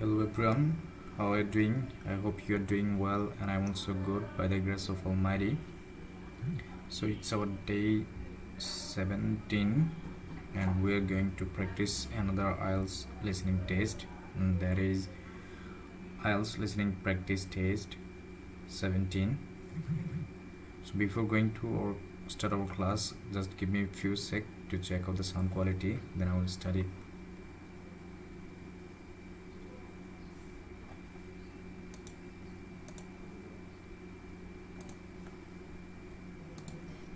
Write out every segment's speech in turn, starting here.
Hello everyone, how are you doing? I hope you are doing well and I'm also good by the grace of Almighty. So it's our day 17 and we are going to practice another IELTS listening test, and that is IELTS listening practice test 17. So before going to start our class, just give me a few seconds to check out the sound quality, then I will study.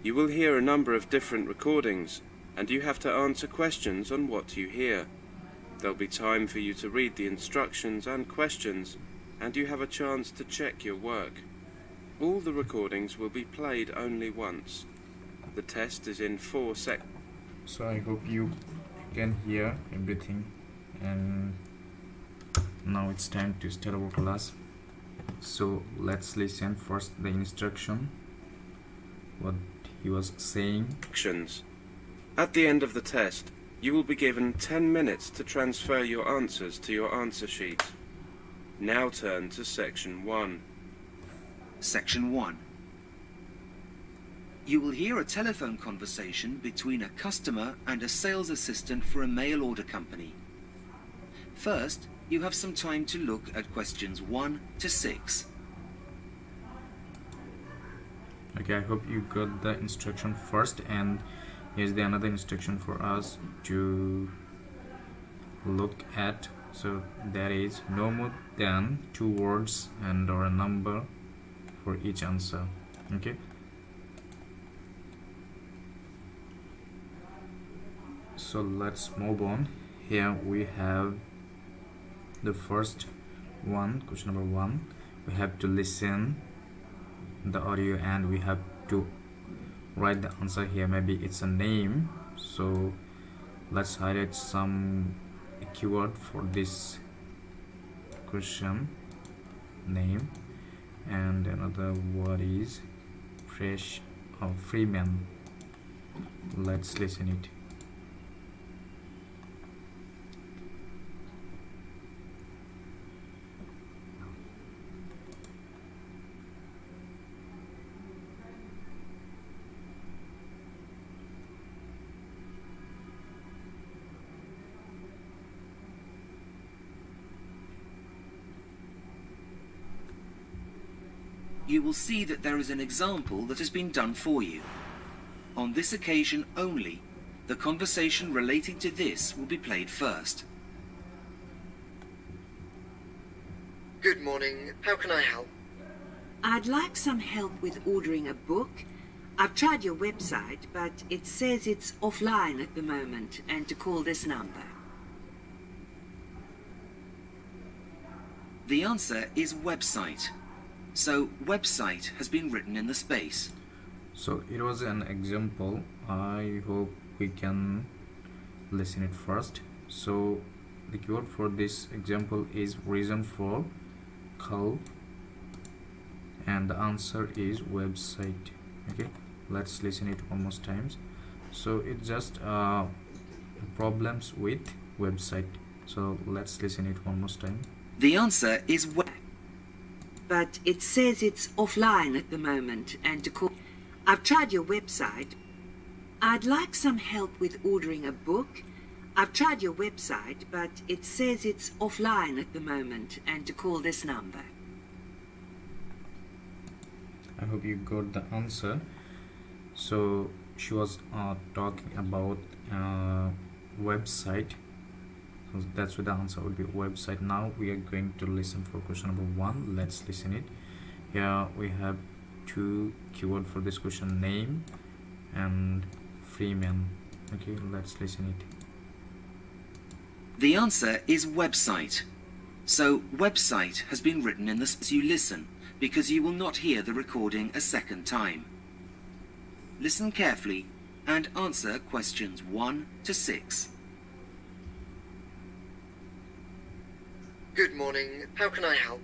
You will hear a number of different recordings, and you have to answer questions on what you hear. There'll be time for you to read the instructions and questions, and you have a chance to check your work. All the recordings will be played only once. The test is in 4 sections. So I hope you can hear everything, and now it's time to start our class. So let's listen first the instruction, what he was saying. At the end of the test, you will be given 10 minutes to transfer your answers to your answer sheet. Now turn to Section 1. Section 1. You will hear a telephone conversation between a customer and a sales assistant for a mail order company. First, you have some time to look at questions 1 to 6. Okay, I hope you got the instruction first, and here's the another instruction for us to look at. So that is no more than 2 words and or a number for each answer. Okay, so let's move on. Here we have the first one, question number 1. We have to listen the audio and we have to write the answer here. Maybe it's a name, so let's highlight some keyword for this question. Name, and another word is fresh or Freeman. Let's listen it. You will see that there is an example that has been done for you. On this occasion only, the conversation relating to this will be played first. Good morning. How can I help? I'd like some help with ordering a book. I've tried your website, but it says it's offline at the moment and to call this number. The answer is website. So website has been written in the space. So it was an example. I hope we can listen it first. So the keyword for this example is reason for call, and the answer is website. Okay, let's listen it one more times. So it's just problems with website. So let's listen it one more time. The answer is But it says it's offline at the moment and to call. I've tried your website. I'd like some help with ordering a book. I've tried your website, but it says it's offline at the moment and to call this number. I hope you got the answer. So she was talking about website. So that's what the answer would be, website. Now we are going to listen for question number 1. Let's listen it. Here we have 2 keyword for this question, name and Freeman. Okay, let's listen it. The answer is website. So website has been written in the space you listen, because you will not hear the recording a second time. Listen carefully and answer questions 1 to 6. Good morning. How can I help?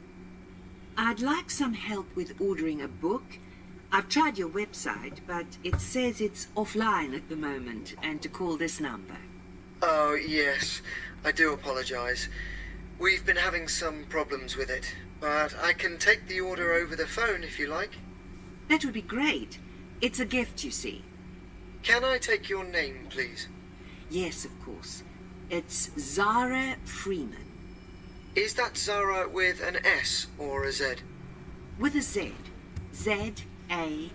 I'd like some help with ordering a book. I've tried your website, but it says it's offline at the moment and to call this number. Oh, yes. I do apologise. We've been having some problems with it, but I can take the order over the phone if you like. That would be great. It's a gift, you see. Can I take your name, please? Yes, of course. It's Zara Freeman. Is that Zara with an S or a Z? With a Z. Z-A-R-A.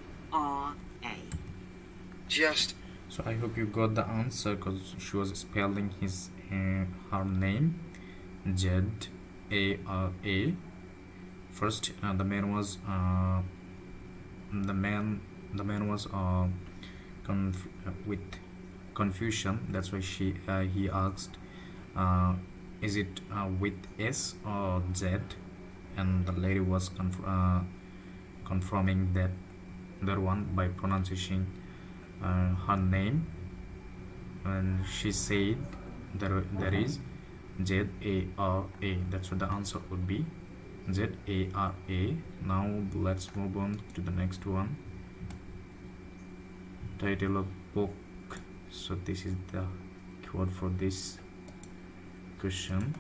Just... So I hope you got the answer, because she was spelling her name Z-A-R-A. First, the man was with confusion. That's why he asked, is it with S or Z? And the lady was confirming that one by pronouncing her name, and she said there is Z-A-R-A. That's what the answer would be, Z-A-R-A. Now let's move on to the next one. Title of book. So this is the keyword for this question.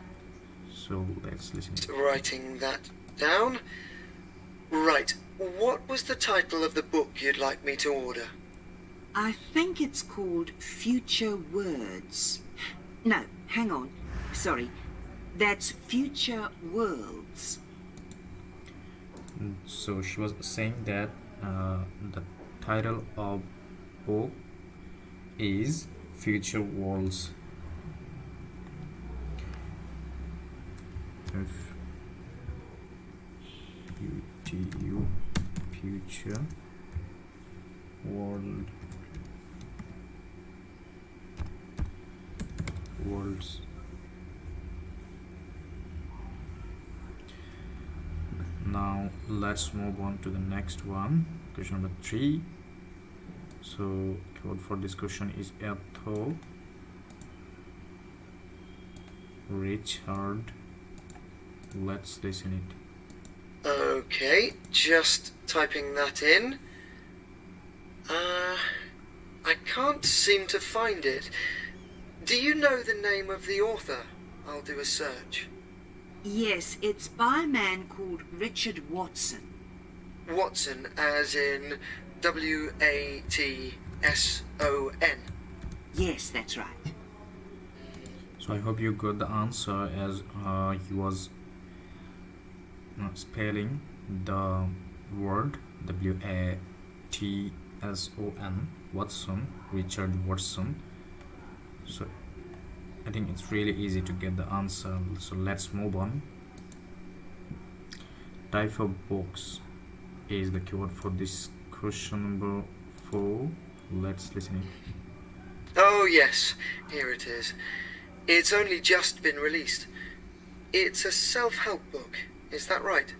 So let's listen. Writing that down. Right. What was the title of the book you'd like me to order? I think it's called Future Words. No, hang on. Sorry. That's Future Worlds. So she was saying that the title of book is Future Worlds. Future worlds. Now let's move on to the next one, question number 3. So keyword for this question is Ethel Richard. Let's listen it. Okay, just typing that in. I can't seem to find it. Do you know the name of the author? I'll do a search. Yes, it's by a man called Richard Watson. Watson, as in W-A-T-S-O-N. Yes, that's right. So I hope you got the answer, as he was spelling the word W-A-T-S-O-N, Watson, Richard Watson. So I think it's really easy to get the answer. So let's move on. Type of books is the keyword for this question number 4. Let's listen it. Oh yes, here it is. It's only just been released. It's a self-help book, is that right?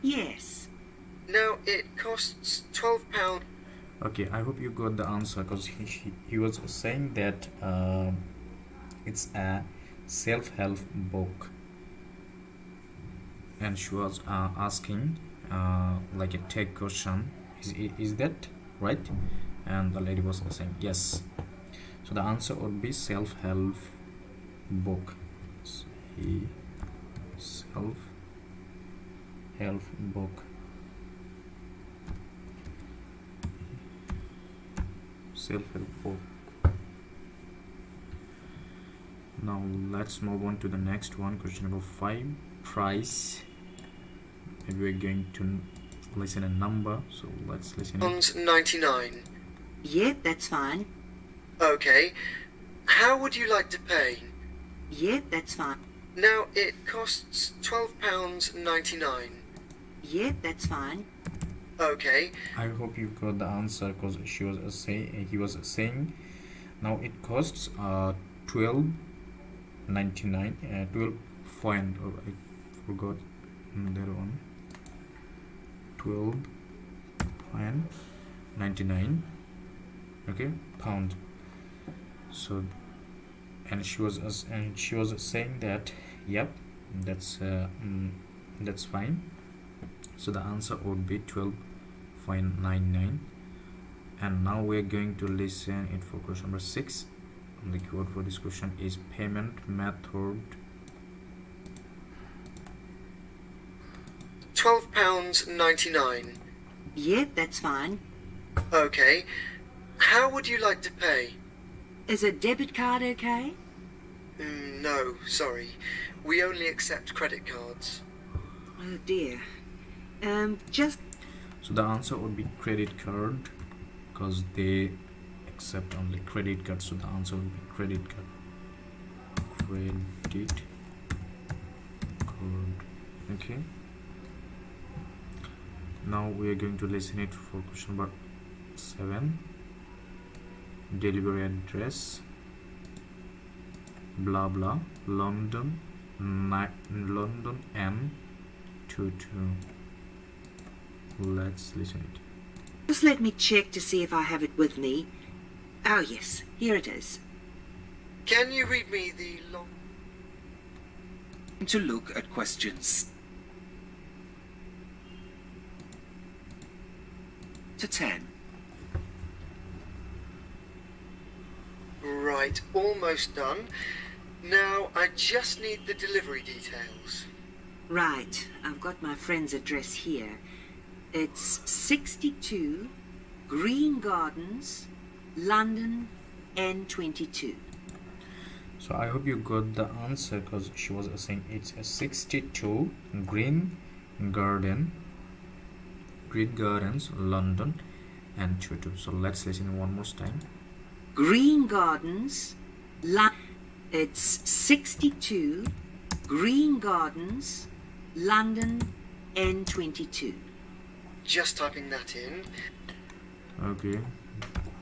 Yes. Now it costs £12. Okay, I hope you got the answer, because he was saying that it's a self-help book, and she was asking like a tag question, is that right? And the lady was saying yes. So the answer would be self-help book. Self-help book. Self-help book. Now let's move on to the next one, question number 5. Price. Maybe we're going to listen a number, so let's listen. £99. Yep, that's fine. Okay. How would you like to pay? Yep, that's fine. Now it costs £12.99. Yep, that's fine. Okay. I hope you got the answer, because he was saying now it costs 12.99, 12 point, or I forgot that one, 12.99, okay, pound. So and she was saying that yep, that's fine. So the answer would be 12.99. and now we're going to listen it for question number 6. And the keyword for this question is payment method. £12.99. Yep, that's fine. Okay. How would you like to pay? Is a debit card okay? No, sorry. We only accept credit cards. Oh dear. Just So the answer would be credit card, because they accept only credit card. So the answer would be credit card. Credit card. Okay. Now we are going to listen it for question number 7. Delivery address. Blah blah. London. London M22. Let's listen it. Just let me check to see if I have it with me. Oh yes, here it is. Can you read me the long... To look at questions to 10. Right, almost done. Now I just need the delivery details. Right, I've got my friend's address here. It's 62 Green Gardens, London, N22. So I hope you got the answer, because she was saying it's a 62 Green Gardens, London, and 22. So let's listen one more time. Green Gardens, it's 62 Green Gardens, London, N22. Just typing that in. Okay,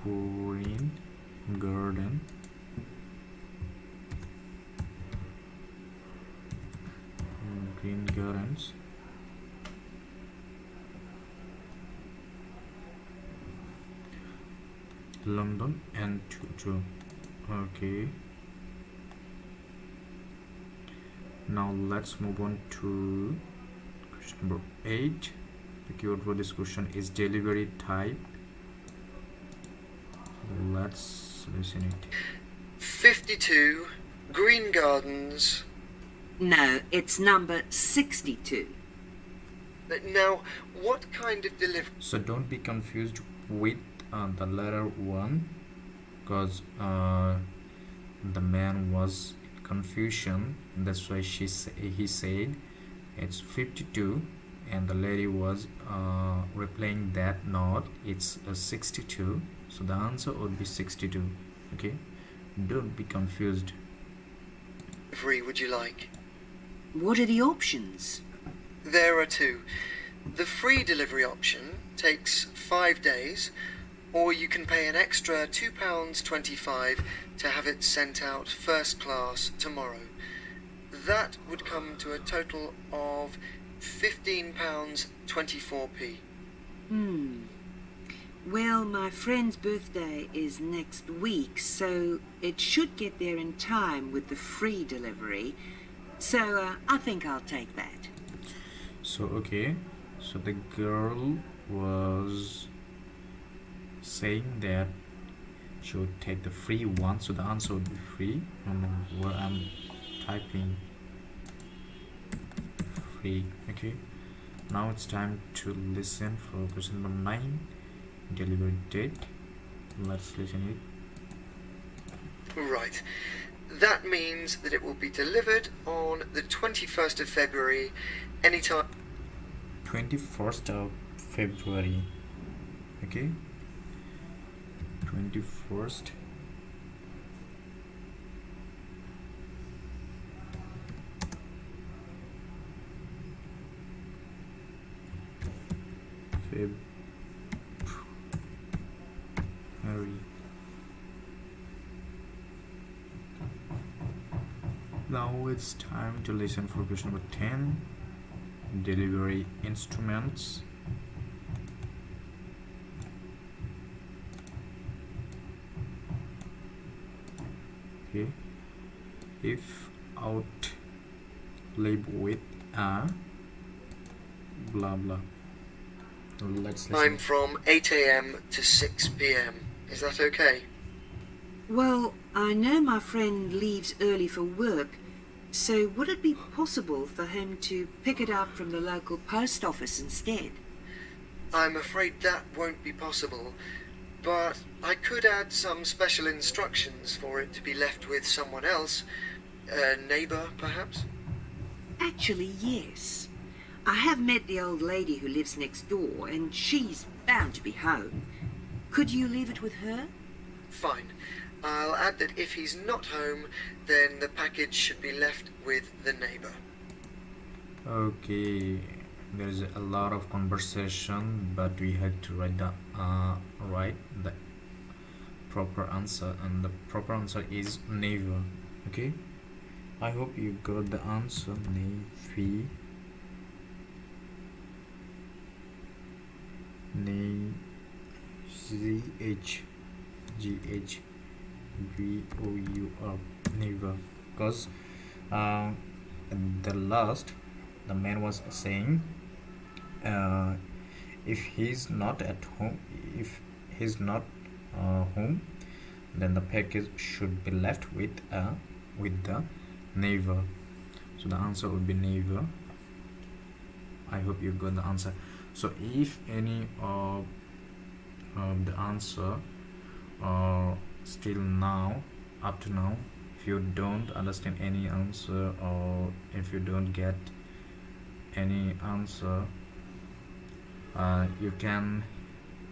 Green Garden, Green Gardens, London, and 22. Okay, now let's move on to question number 8. The keyword for this question is delivery type. Let's listen it. 52 Green Gardens. No, it's number 62. Now, what kind of delivery? So don't be confused with the letter 1, because the man was in confusion. That's why he said it's 52, and the lady was replying that not, it's a 62. So the answer would be 62. Okay, don't be confused. Delivery would you like? What are the options? There are two. The free delivery option takes 5 days, or you can pay an extra £2.25 to have it sent out first class tomorrow. That would come to a total of £15.24p. Well, my friend's birthday is next week, so it should get there in time with the free delivery. So I think I'll take that. So okay, so the girl was saying that she would take the free one, so the answer would be free. And where I'm typing free. Okay, now it's time to listen for question number 9, delivery date. Let's listen it. Right. That means that it will be delivered on the 21st of February, anytime. 21st of February. Okay, 21st February. Now it's time to listen for question number 10, delivery instruments. Okay, if out live with a blah blah. Let's listen. Time from 8 a.m. to 6 p.m. Is that okay? Well, I know my friend leaves early for work, So would it be possible for him to pick it up from the local post office instead? I'm afraid that won't be possible, but I could add some special instructions for it to be left with someone else. A neighbour, perhaps? Actually, yes. I have met the old lady who lives next door, and she's bound to be home. Could you leave it with her? Fine. I'll add that if he's not home, then the package should be left with the neighbour. Okay, there's a lot of conversation, but we had to write the proper answer, and the proper answer is never. Okay, I hope you got the answer. Navy. ZHGHVOUR, never. Because the man was saying, if he's not at home, home, then the package should be left with the neighbor. So the answer would be neighbor. I hope you got the answer. So if any of the answer still now, up to now, if you don't understand any answer, or if you don't get any answer, you can,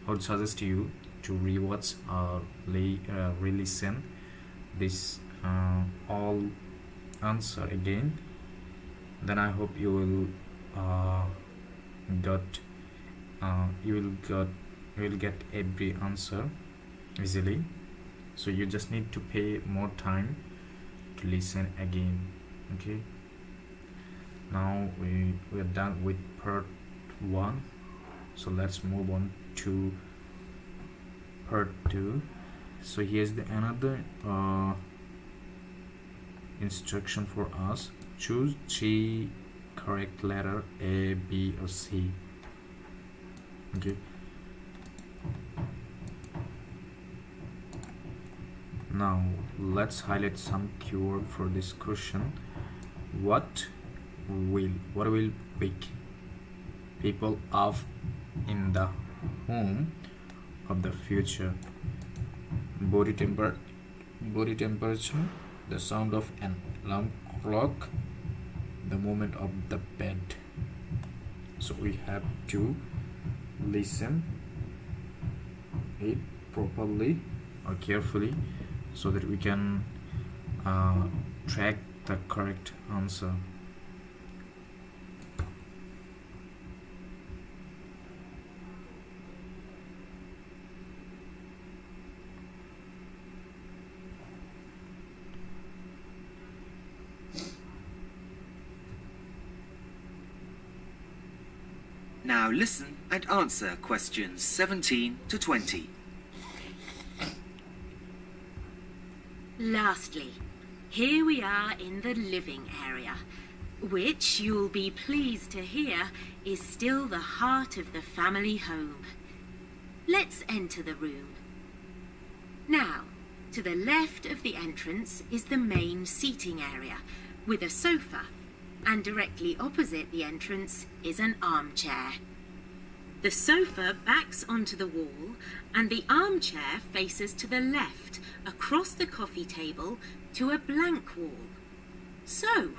I would suggest you to rewatch or re-listen this all answer again. Then I hope you will get every answer easily. So you just need to pay more time to listen again. Okay, now we're done with part 1, so let's move on to part 2. So here's another instruction for us. Choose 3 correct letter, A, B or C. Okay, now let's highlight some keyword for this question. What will wake people up in the home of the future? Body temperature, the sound of an alarm clock, the movement of the bed. So we have to listen it properly or carefully, so that we can track the correct answer. Now listen and answer questions 17 to 20. Lastly, here we are in the living area, which you'll be pleased to hear is still the heart of the family home. Let's enter the room. Now, to the left of the entrance is the main seating area with a sofa, and directly opposite the entrance is an armchair. The sofa backs onto the wall, and the armchair faces to the left, across the coffee table, to a blank wall. So,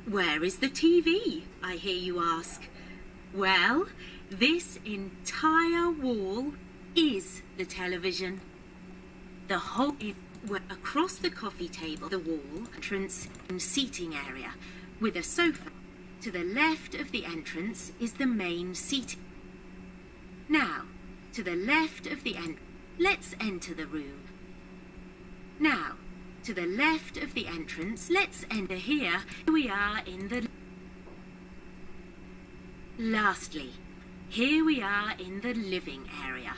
where is the TV, I hear you ask? Well, this entire wall is the television. The whole across the coffee table, the wall, entrance and seating area, with a sofa. To the left of the entrance is the main seating. Now, to the left of the let's enter the room. Now, to the left of the entrance, let's enter here. We are in the... Lastly, here we are in the living area,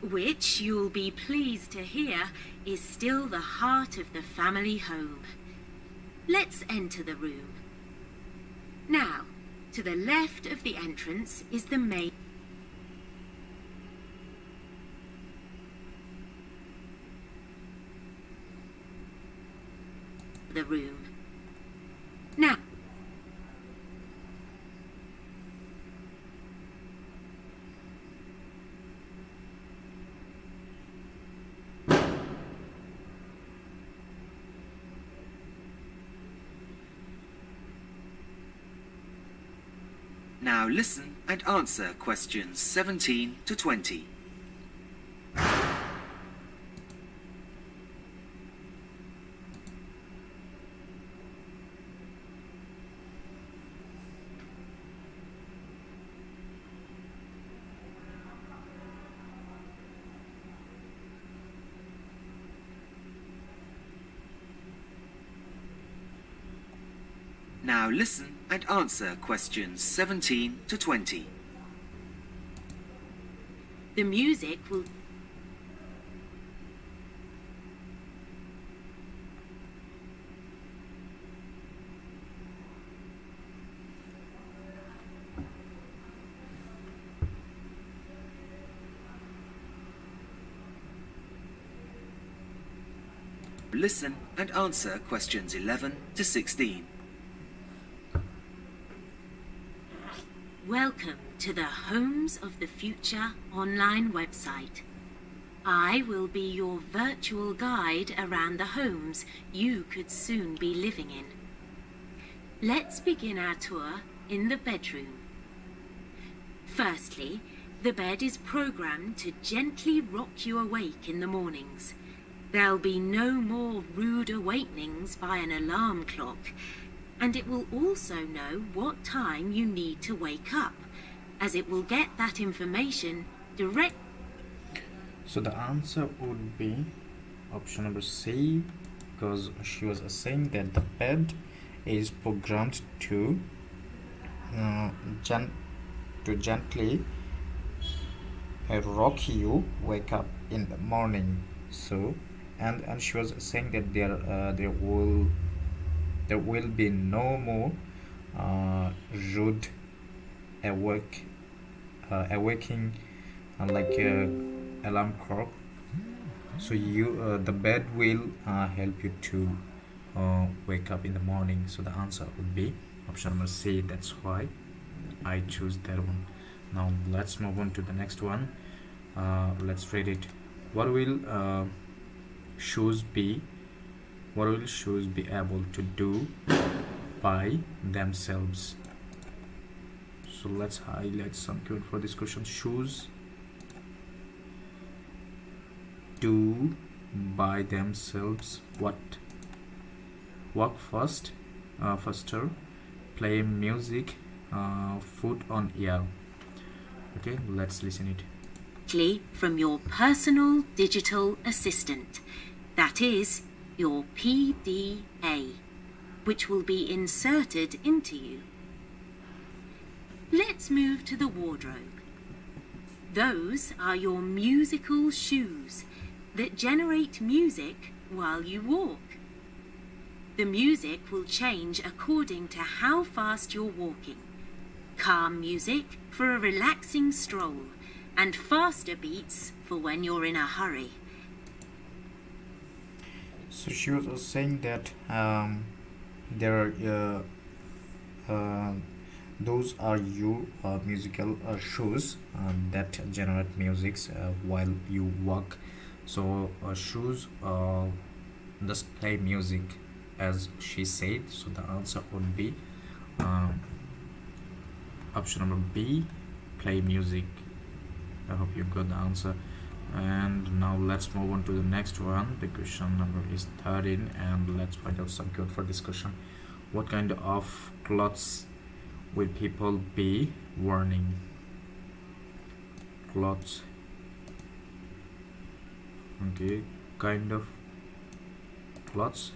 which you'll be pleased to hear is still the heart of the family home. Let's enter the room. Now, to the left of the entrance is the main... the room. Now listen and answer questions 17 to 20. Now listen and answer questions 17 to 20. The music will... Listen and answer questions 11 to 16. Welcome to the Homes of the Future online website. I will be your virtual guide around the homes you could soon be living in. Let's begin our tour in the bedroom. Firstly, the bed is programmed to gently rock you awake in the mornings. There'll be no more rude awakenings by an alarm clock, and it will also know what time you need to wake up, as it will get that information direct. So the answer would be option number C, because she was saying that the bed is programmed to gently rock you wake up in the morning. So and she was saying that there will be no more rude awaking like alarm clock. So the bed will help you to wake up in the morning. So the answer would be option number C. That's why I choose that one. Now let's move on to the next one. Let's read it. What will shoes be able to do by themselves? So let's highlight some keyword for this question. Shoes do by themselves what? Walk faster, play music, food on air. Okay, let's listen it. From your personal digital assistant, that is your PDA, which will be inserted into you. Let's move to the wardrobe. Those are your musical shoes that generate music while you walk. The music will change according to how fast you're walking. Calm music for a relaxing stroll, and faster beats for when you're in a hurry. So she was saying that there are those are your musical shoes that generate music while you walk. So shoes just play music, as she said. So the answer would be option number B, play music. I hope you got the answer. And now let's move on to the next one. The question number is 13, and let's find out some code for discussion. What kind of clothes will people be wearing? Clothes. Okay, kind of clothes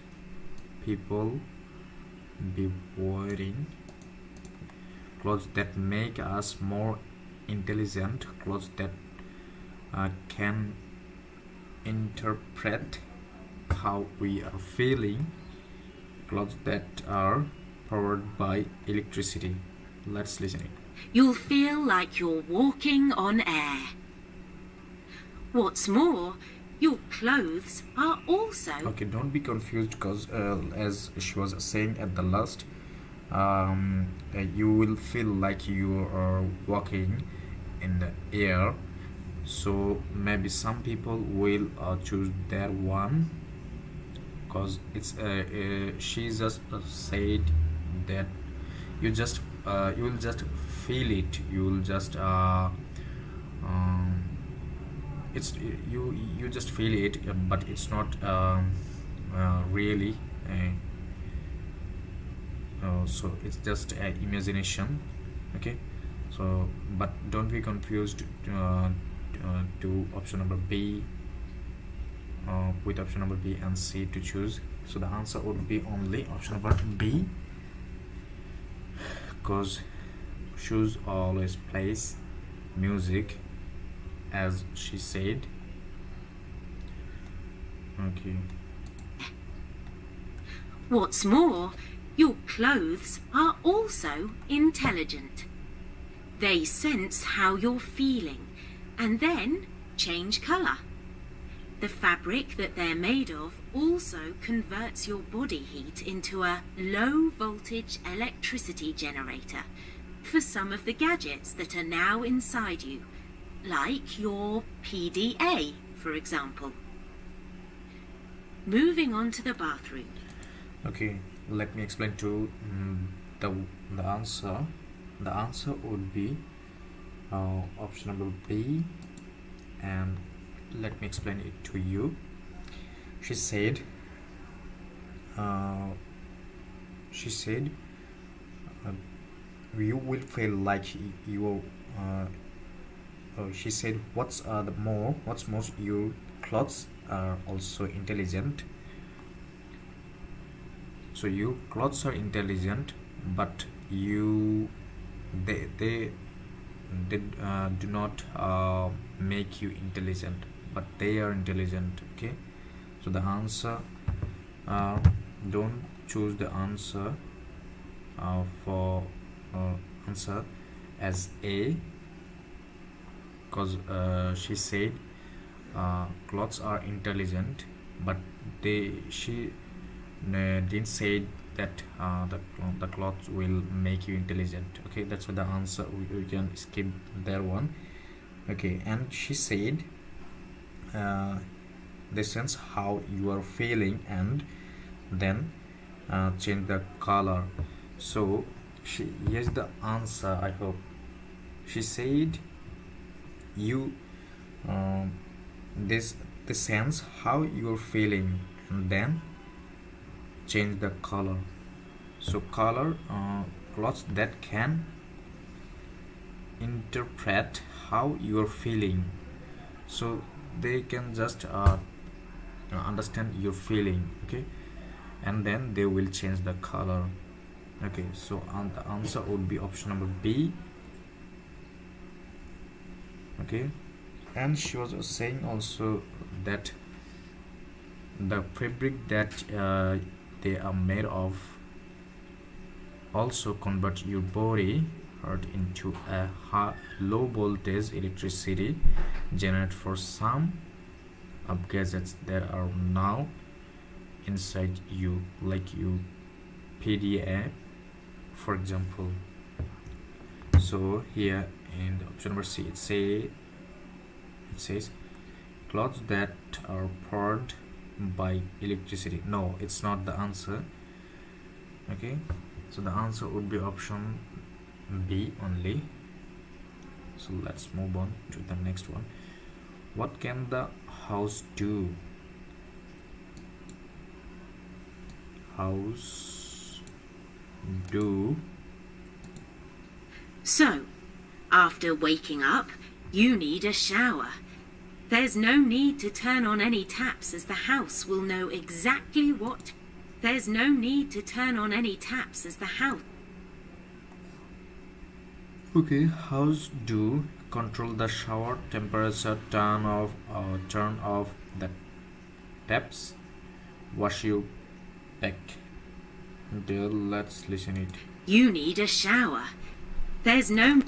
people be wearing. Clothes that make us more intelligent, clothes that can interpret how we are feeling, clothes that are powered by electricity. Let's listen it. You'll feel like you're walking on air. What's more, your clothes are also... Okay, don't be confused, because as she was saying at the last, you will feel like you are walking in the air. So maybe some people will choose that one, because it's she just said that you just you will just feel it. You will just it's you just feel it, but it's not really so it's just imagination. Okay, so but don't be confused to option number B with option number B and C to choose. So the answer would be only option number B, because shoes always plays music, as she said. Okay. What's more, your clothes are also intelligent. They sense how you're feeling and then change colour. The fabric that they're made of also converts your body heat into a low voltage electricity generator for some of the gadgets that are now inside you, like your PDA, for example. Moving on to the bathroom. Okay, let me explain to the answer. The answer would be option number B, and let me explain it to you. She said you will feel like you she said what's more, your clothes are also intelligent. So your clothes are intelligent, but they do not make you intelligent, but they are intelligent. Okay, so the answer, don't choose the answer for answer as A, because she said clothes are intelligent, but she didn't say that the clothes will make you intelligent. Okay, that's what the answer. We can skip that one. Okay, and she said they sense how you are feeling and then change the color. So here's the answer. I hope she said you this sense how you are feeling and then change the color. So color, clothes that can interpret how you are feeling, so they can just understand your feeling. Okay, and then they will change the color. Okay, so the answer would be option number B. Okay, and she was saying also that the fabric that they are made of also convert your body heat into a low voltage electricity generated for some of gadgets that are now inside you, like you PDA, for example. So here in the option number C, it says clothes that are powered by electricity. No, it's not the answer. Okay, so the answer would be option B only. So let's move on to the next one. What can the house do? House do. So, after waking up, you need a shower. There's no need to turn on any taps, as the house will know exactly what. There's no need to turn on any taps, as the house. Okay, house do control the shower temperature, turn off the taps, wash your back. There, let's listen it. You need a shower. There's no.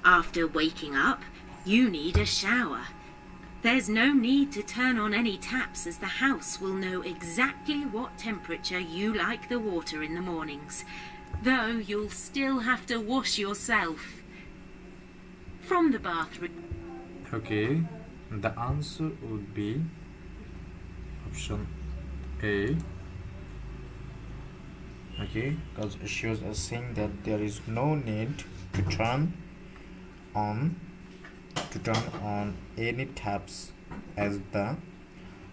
After waking up, you need a shower. There's no need to turn on any taps, as the house will know exactly what temperature you like the water in the mornings, though you'll still have to wash yourself. From the bathroom. Okay, the answer would be option A. okay, because she was saying that there is no need to turn on any taps, as the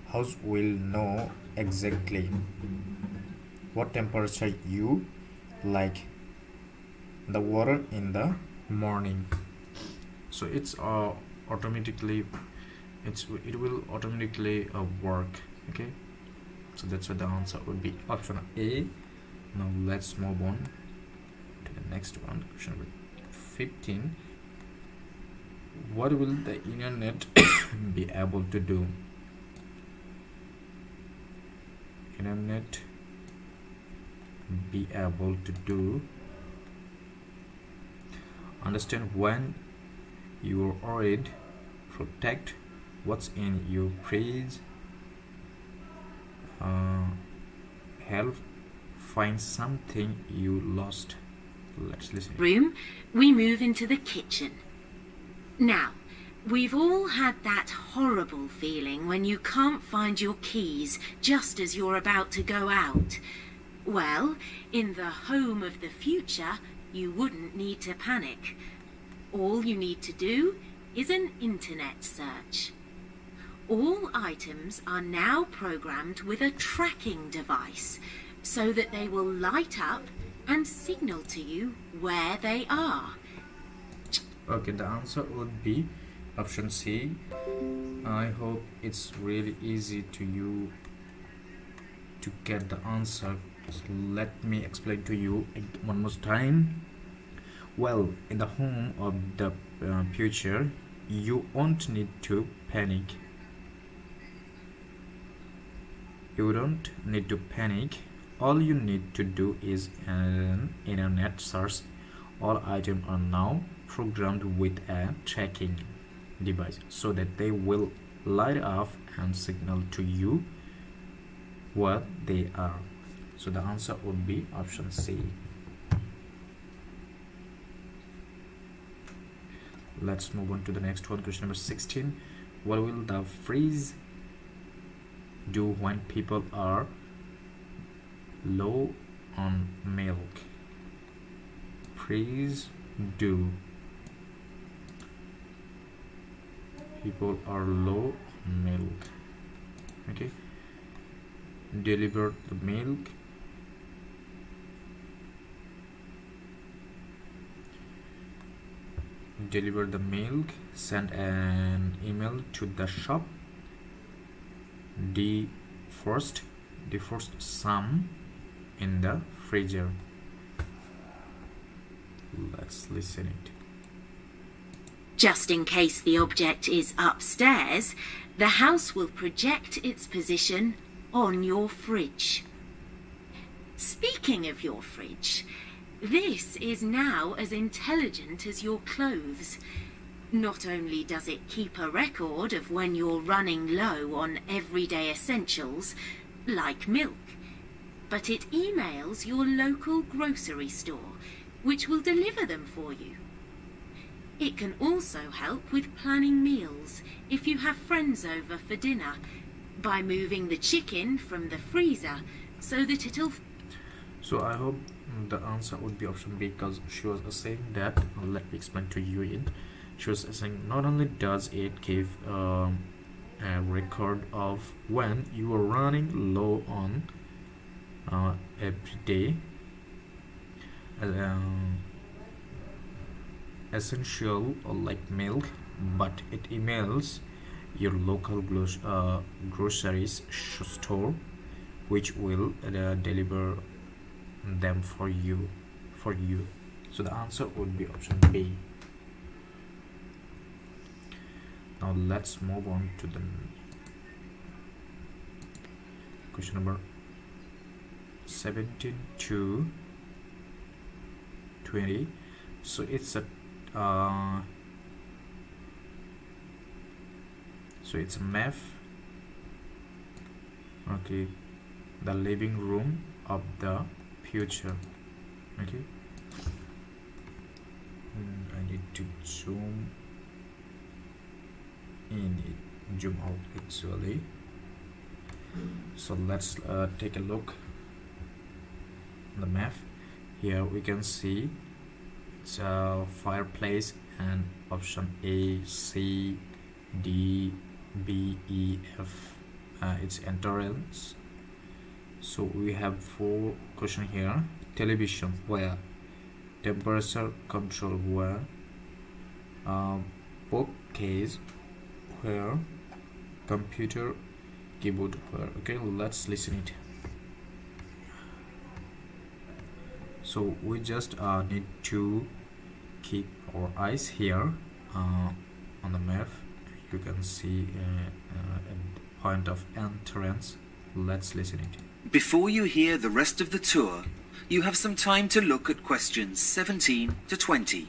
house will know exactly what temperature you like the water in the morning. So it's automatically it will automatically work. Okay, so that's what the answer would be, option A. Now let's move on to the next one, question number 15. What will the internet be able to do? Internet be able to do: understand when you're worried, protect what's in your fridge, help find something you lost. Let's listen. Room, we move into the kitchen. Now, we've all had that horrible feeling when you can't find your keys just as you're about to go out. Well, in the home of the future, you wouldn't need to panic. All you need to do is an internet search. All items are now programmed with a tracking device so that they will light up and signal to you where they are. Okay, the answer would be option C. I hope it's really easy to you to get the answer. So let me explain to you one more time. Well, in the home of the future, you won't need to panic. You don't need to panic. All you need to do is an internet search. All items are now programmed with a tracking device so that they will light up and signal to you what they are. So the answer would be option C. Let's move on to the next one, question number 16. What will the freeze do when people are low on milk? Freeze do. People are low on milk. Okay. Deliver the milk. Deliver the milk. Send an email to the shop. Defrost some in the freezer. Let's listen it. Just in case the object is upstairs, the house will project its position on your fridge. Speaking of your fridge, this is now as intelligent as your clothes. Not only does it keep a record of when you're running low on everyday essentials, like milk, but it emails your local grocery store, which will deliver them for you. It can also help with planning meals if you have friends over for dinner, by moving the chicken from the freezer so that it'll... So I hope the answer would be option B, because she was saying that, let me explain to you it. She was saying not only does it give a record of when you are running low on every day essential like milk, but it emails your local groceries store, which will deliver them for you. So the answer would be option B. Now let's move on to the question number 17 to 20. So it's a map. Okay, the living room of the future. Okay, I need to zoom in it, zoom out actually. So let's take a look. on the map. Here we can see it's a fireplace and option A, C, D, B, E, F. It's entrance. So we have 4 questions here. Television where? Temperature control where? Bookcase where? Computer keyboard where? Okay, let's listen it. So we just need to keep our eyes here on the map. You can see a point of entrance. Let's listen it. Before you hear the rest of the tour, you have some time to look at questions 17 to 20.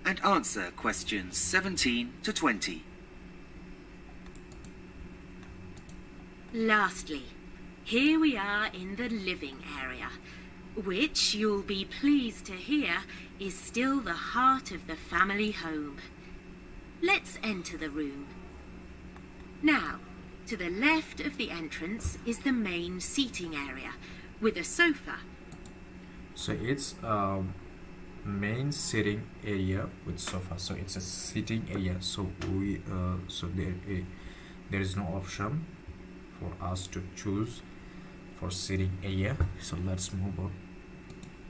And answer questions 17 to 20. Lastly, here we are in the living area, which you'll be pleased to hear is still the heart of the family home. Let's enter the room. Now, to the left of the entrance is the main seating area with a sofa. So it's main sitting area with sofa. So it's a sitting area. So we there is no option for us to choose for sitting area. So let's move on.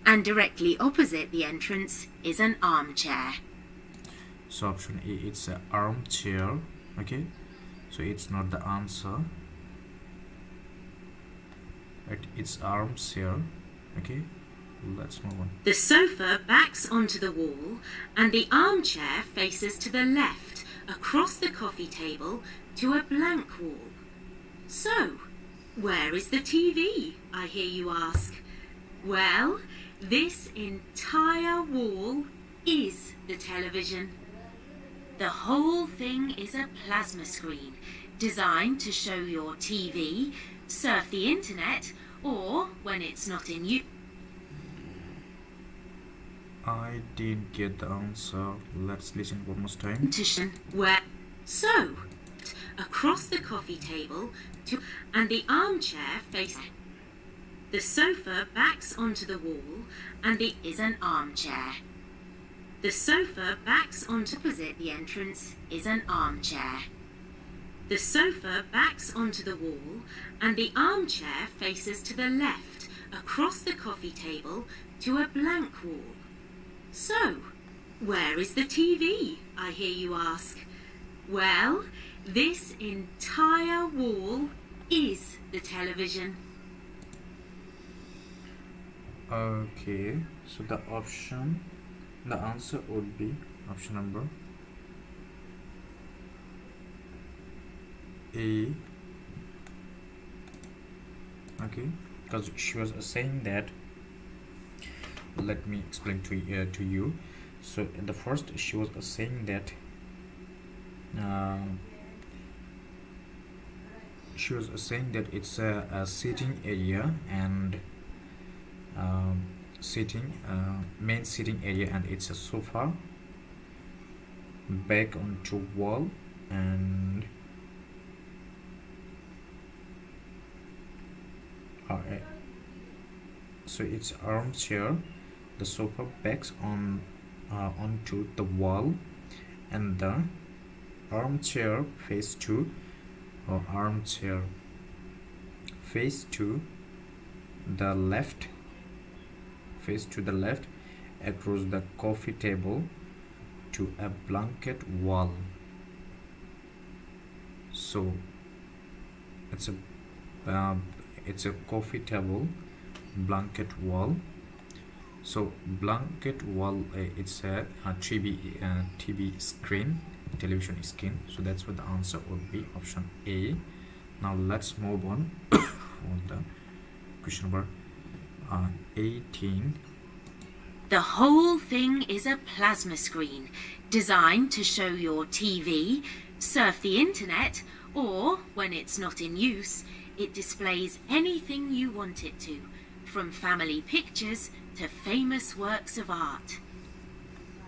And directly opposite the entrance is an armchair. So option A, it's an armchair. Okay, so it's not the answer, but it's armchair. Okay, let's move on. The sofa backs onto the wall and the armchair faces to the left across the coffee table to a blank wall. So, where is the TV, I hear you ask? Well, this entire wall is the television. The whole thing is a plasma screen designed to show your TV, surf the internet, or when it's not in use. I didn't get the answer. Let's listen one more time. Where? So, across the coffee table and the armchair faces. The sofa backs onto the wall and is an armchair. The sofa backs onto opposite the entrance is an armchair. The sofa backs onto the wall and the armchair faces to the left across the coffee table to a blank wall. So, where is the TV, I hear you ask? Well, this entire wall is the television. Okay, so the answer would be option number A. Okay, because she was saying that, let me explain to you. So in the first she was saying that it's a sitting area and main sitting area, and it's a sofa back onto wall, and so it's armchair. The sofa backs onto the wall, and the armchair face to the left across the coffee table to a blanket wall. So it's a coffee table, blanket wall. So blanket wall, it's a TV screen, television screen. So that's what the answer would be, option A. Now let's move on for the question number 18. The whole thing is a plasma screen designed to show your TV, surf the internet, or when it's not in use, it displays anything you want it to, from family pictures to famous works of art.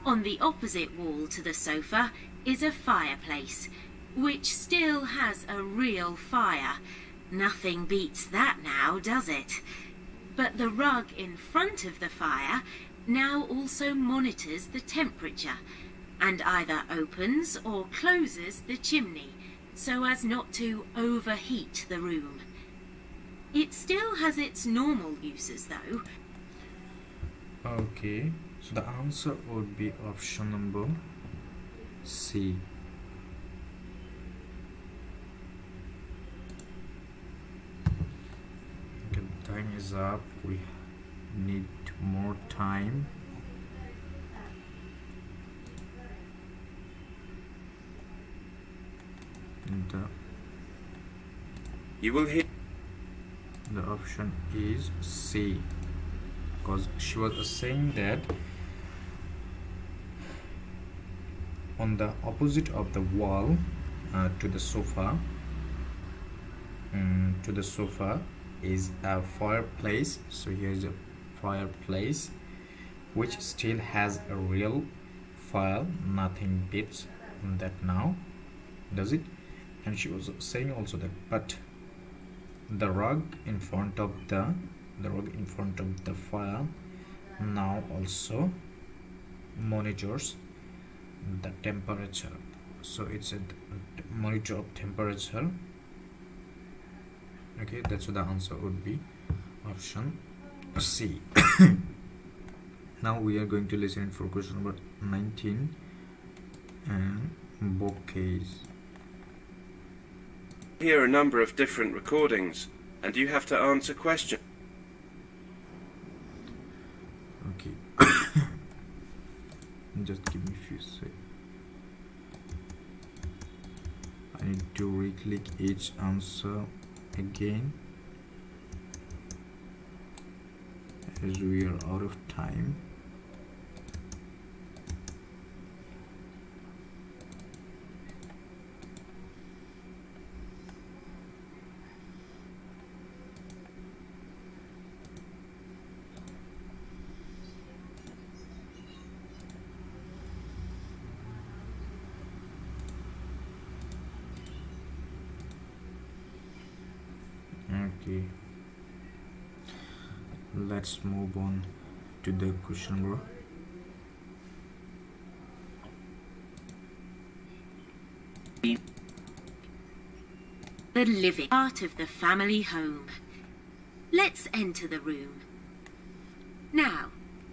On the opposite wall to the sofa is a fireplace, which still has a real fire. Nothing beats that now, does it? But the rug in front of the fire now also monitors the temperature and either opens or closes the chimney so as not to overheat the room. It still has its normal uses though. Okay, so the answer would be option number C. Okay, time is up. We need more time. And You will hear. the option is C, because she was saying that on the opposite of the wall to the sofa is a fireplace. So here's a fireplace which still has a real fire. Nothing beats that now, does it? And she was saying also that, but the rug in front of the fire now also monitors the temperature. So it's a monitor of temperature. Okay, that's what the answer would be option C. Now we are going to listen for question number 19 and bookcase. Hear a number of different recordings, and you have to answer questions. Okay. Just give me a few seconds. I need to re-click each answer again as we are out of time. Okay, let's move on to the question number. The living part of the family home. Let's enter the room. Now,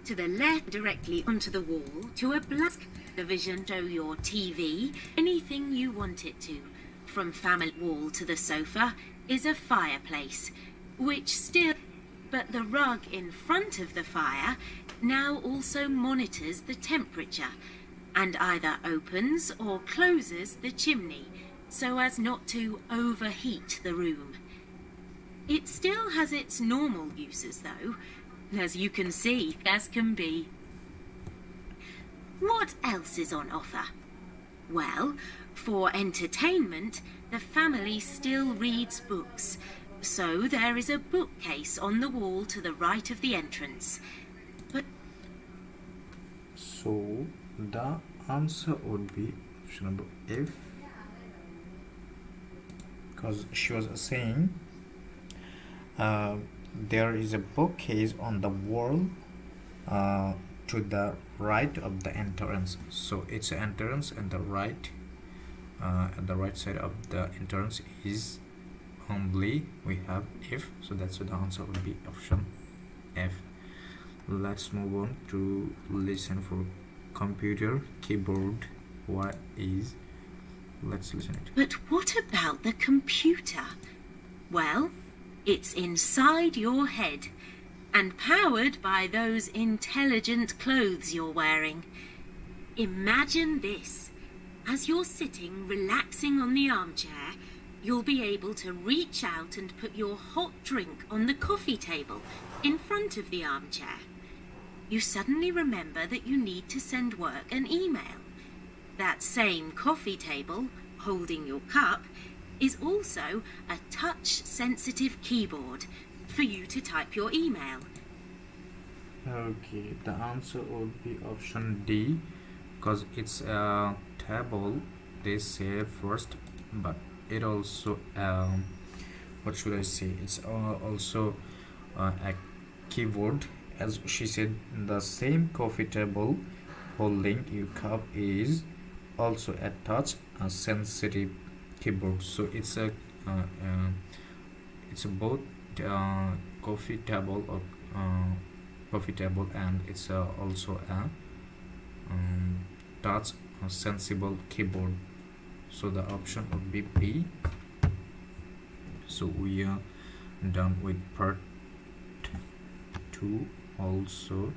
to the left, directly onto the wall, to a black television, show your TV, anything you want it to. From family wall to the sofa is a fireplace, which still, but the rug in front of the fire now also monitors the temperature and either opens or closes the chimney so as not to overheat the room. It still has its normal uses though, as you can see, as can be. What else is on offer? Well, for entertainment, the family still reads books, so there is a bookcase on the wall to the right of the entrance. But So the answer would be option number F, because she was saying there is a bookcase on the wall to the right of the entrance. So it's an entrance, and the right at the right side of the entrance is only we have F. So that's what the answer would be option F. Let's move on to listen for computer keyboard. What is? Let's listen it. But what about the computer? Well, it's inside your head and powered by those intelligent clothes you're wearing. Imagine this. As you're sitting relaxing on the armchair, you'll be able to reach out and put your hot drink on the coffee table in front of the armchair. You suddenly remember that you need to send work an email. That same coffee table, holding your cup, is also a touch-sensitive keyboard for you to type your email. Okay, the answer would be option D, because it's a table. They say first but it also what should I say, it's also a keyboard. As she said, the same coffee table holding your cup is also a touch sensitive keyboard. So it's a both coffee table or coffee table, and it's also a touch sensible keyboard. So the option would be B. So we are done with part 2 also.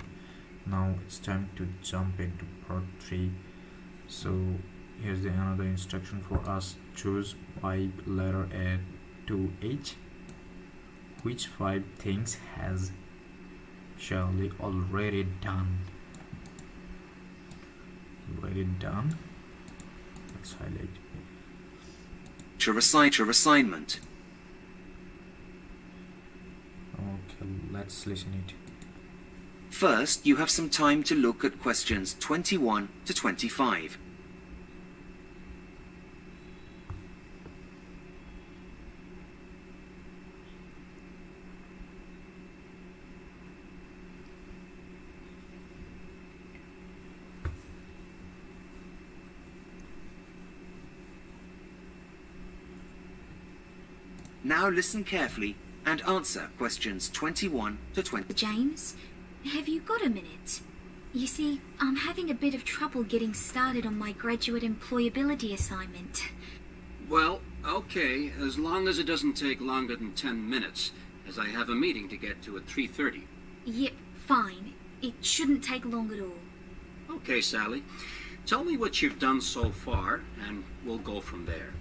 Now it's time to jump into part 3. So here's another instruction for us. Choose 5 letter A to H. Which 5 things has Charlie already done? Let's highlight. Your assignment. Okay, let's listen it. First, you have some time to look at questions 21 to 25. Now listen carefully and answer questions 21 to 20. James, have you got a minute? You see, I'm having a bit of trouble getting started on my graduate employability assignment. Well, okay, as long as it doesn't take longer than 10 minutes, as I have a meeting to get to at 3:30. Yep, fine. It shouldn't take long at all. Okay, Sally. Tell me what you've done so far, and we'll go from there.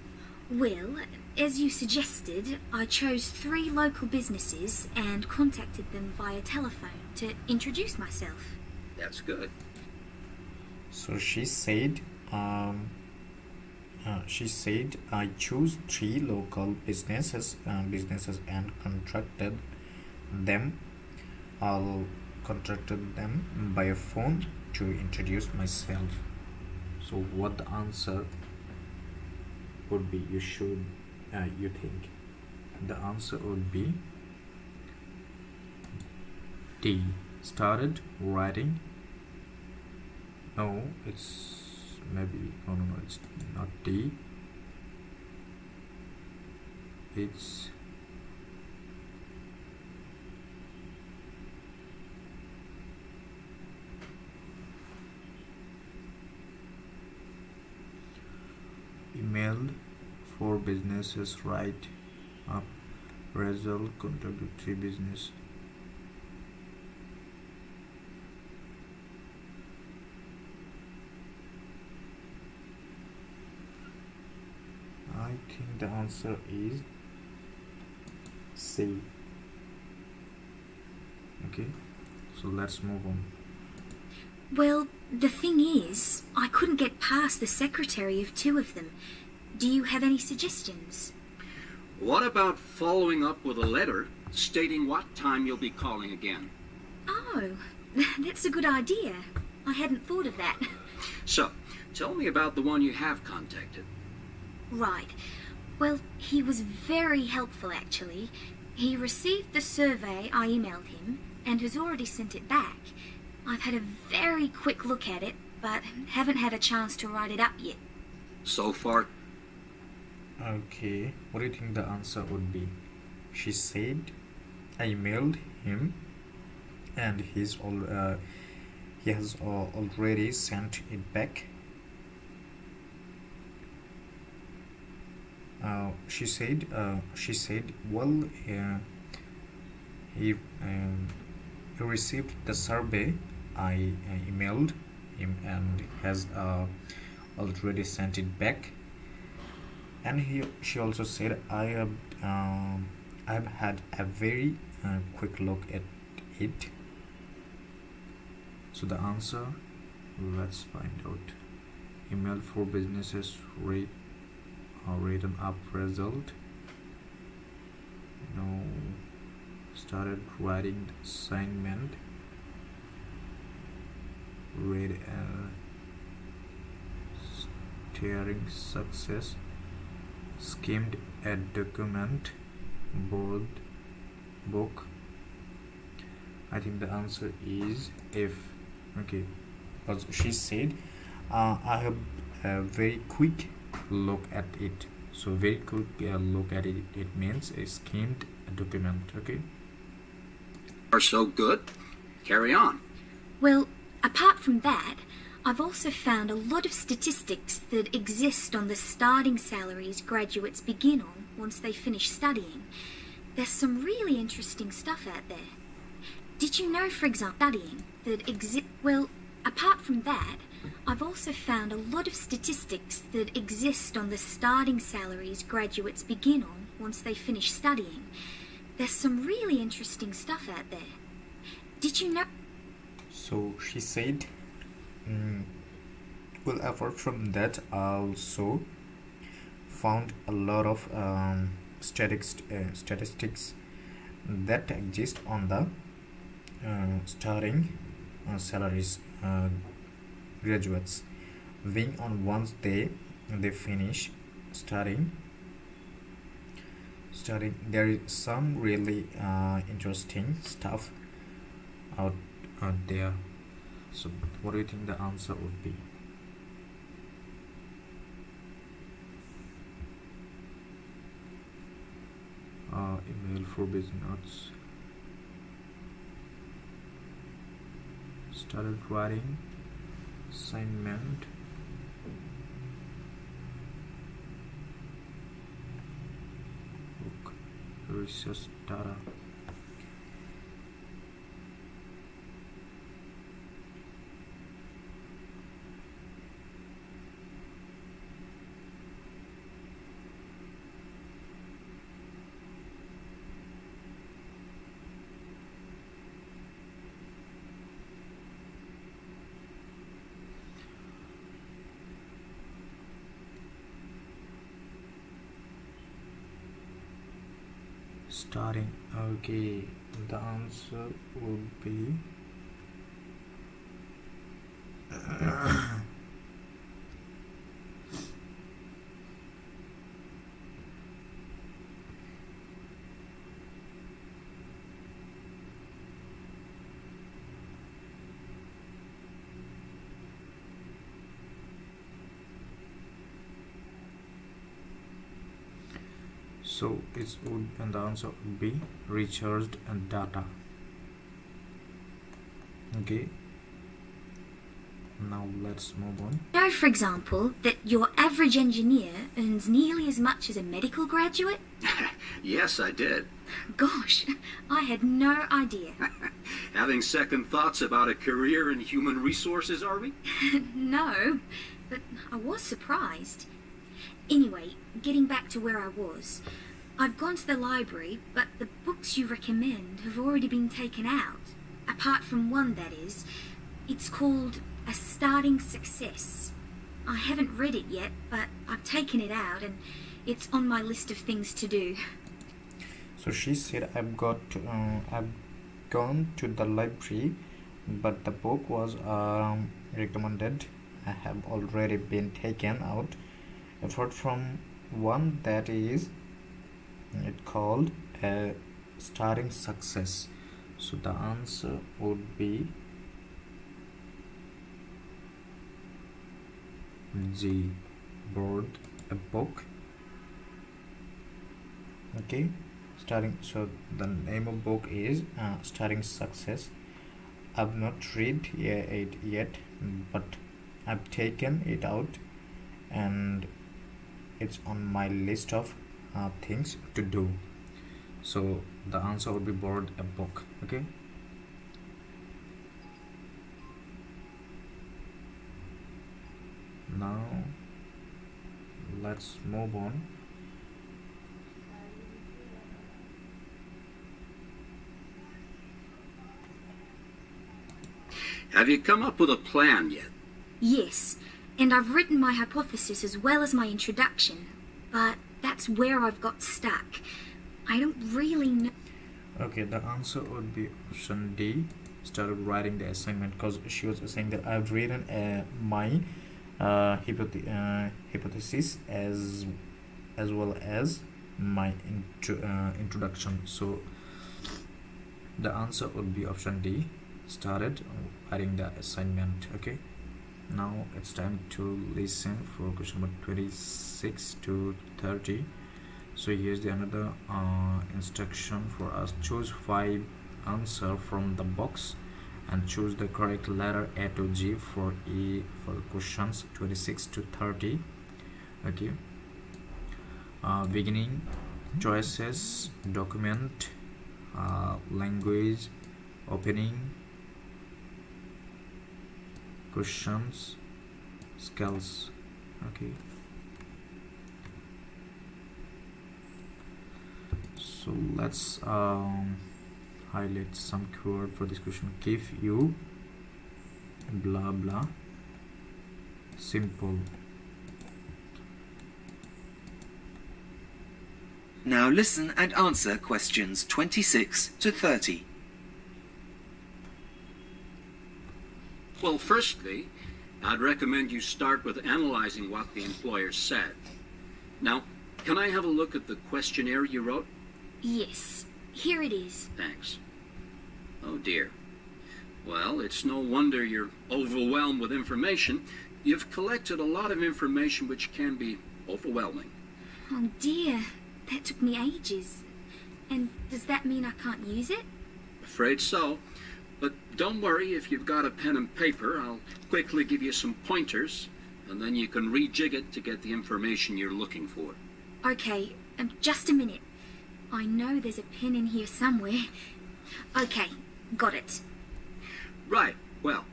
Well, as you suggested, I chose 3 local businesses and contacted them via telephone to introduce myself. That's good. So she said I choose 3 local businesses and contracted them by phone to introduce myself. So what the answer would be? You think the answer would be D. Started writing. No, it's maybe no, it's not D. It's emailed 4 businesses, write up result, contacted 3 business. I think the answer is C. Okay, so let's move on. Well, the thing is, I couldn't get past the secretary of 2 of them. Do you have any suggestions? What about following up with a letter stating what time you'll be calling again? Oh, that's a good idea. I hadn't thought of that. So, tell me about the one you have contacted. Right. Well, he was very helpful, actually. He received the survey I emailed him and has already sent it back. I've had a very quick look at it, but haven't had a chance to write it up yet. So far, Okay, what do you think the answer would be? She said I emailed him and he has already sent it back. She said well, he received the survey I emailed him and has already sent it back. And she also said I have had a very quick look at it. So the answer, let's find out. Email 4 businesses, written up result. No, started writing the assignment. Read steering success. skimmed a document, book. I think the answer is F. Okay, because she said I have a very quick look at it. So very quick look at it, it means a skimmed document. Okay, Are so good. Carry on. Well, apart from that, I've also found a lot of statistics that exist on the starting salaries graduates begin on once they finish studying. There's some really interesting stuff out there. Did you know, for example, studying that exist? Well, apart from that, I've also found a lot of statistics that exist on the starting salaries graduates begin on once they finish studying. There's some really interesting stuff out there. Did you know? so she said well, apart from that, I also found a lot of statistics that exist on the starting salaries graduates being on once they finish studying. There is some really interesting stuff out there. So what do you think the answer would be? Email for busy notes. Started writing assignment. Book research data. Starting. Okay, the answer would be so it would, and the answer would be recharged and data. Okay, now let's move on. Know, for example, that your average engineer earns nearly as much as a medical graduate? Yes, I did. Gosh, I had no idea. Having second thoughts about a career in human resources, are we? No, but I was surprised. Anyway, getting back to where I was, I've gone to the library, but the books you recommend have already been taken out. Apart from one, that is. It's called A Starting Success. I haven't read it yet, but I've taken it out and it's on my list of things to do. So she said I've gone to the library, but the book was recommended. I have already been taken out. Apart from one, that is it called A Starting Success. So the answer would be G. Board, a book. Okay, starting. So the name of book is Starting Success. I've not read it yet, but I've taken it out and it's on my list of things to do. So the answer would be board, a book. Okay, now let's move on. Have you come up with a plan yet? Yes, and I've written my hypothesis as well as my introduction, but that's where I've got stuck. I don't really know. Okay, the answer would be option D. Started writing the assignment, because she was saying that I've written my hypothesis as as well as my introduction. So the answer would be option D, started writing the assignment. Okay, now it's time to listen for question number 26 to 30. So here's the another instruction for us. Choose 5 answer from the box and choose the correct letter A to G for questions 26 to 30. Okay, beginning, choices, document, language, opening, questions, skills. Okay, so let's highlight some keyword for this question. Give you blah blah simple. Now listen and answer questions 26 to 30. Well, firstly, I'd recommend you start with analyzing what the employer said. Now, can I have a look at the questionnaire you wrote? Yes, here it is. Thanks. Oh dear. Well, it's no wonder you're overwhelmed with information. You've collected a lot of information which can be overwhelming. Oh dear, that took me ages. And does that mean I can't use it? Afraid so. But don't worry, if you've got a pen and paper, I'll quickly give you some pointers, and then you can rejig it to get the information you're looking for. Okay, just a minute. I know there's a pen in here somewhere. Okay, got it. Right. Well,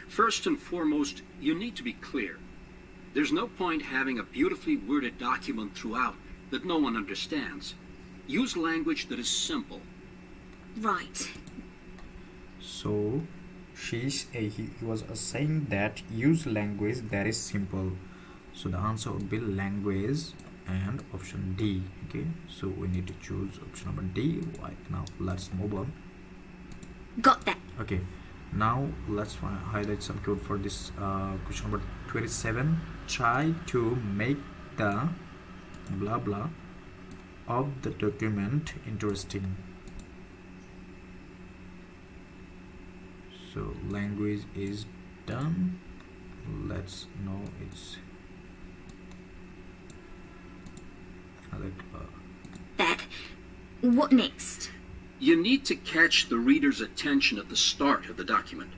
first and foremost, you need to be clear. There's no point having a beautifully worded document throughout that no one understands. Use language that is simple. Right. So he was saying that use language that is simple. So the answer would be language and option D. Okay, so we need to choose option number D. Right, now let's move on. Got that. Okay, now let's highlight some code for this question number 27. Try to make the blah blah of the document interesting. So language is done. Let's know it's That. What next? You need to catch the reader's attention at the start of the document.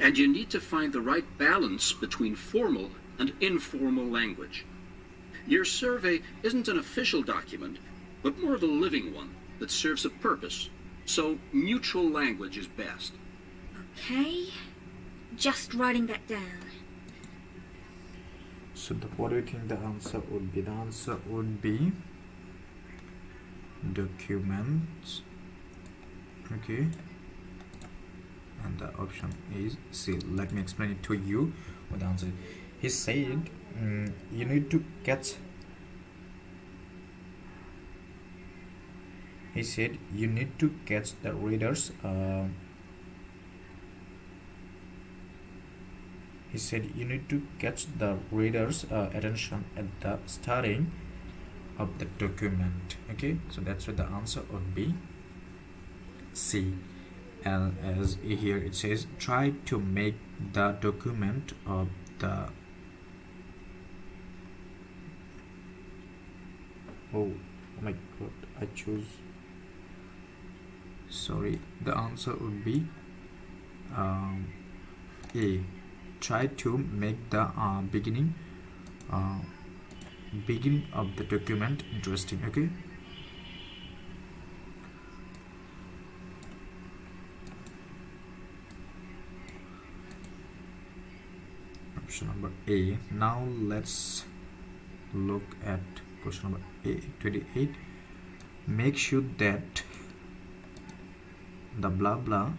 And you need to find the right balance between formal and informal language. Your survey isn't an official document, but more of a living one that serves a purpose. So neutral language is best. Okay, just writing that down. So what do you think the answer would be? The answer would be documents. Okay, and the option is C. Let me explain it to you what the answer is. He said you need to catch. He said you need to catch the readers. He said you need to catch the reader's attention at the starting of the document. Okay, so that's what the answer would be C. And as here it says, try to make the document of the oh my god, I choose, sorry, the answer would be A. Try to make the beginning of the document interesting. Okay, option number A. Now let's look at question number 28. Make sure that the blah blah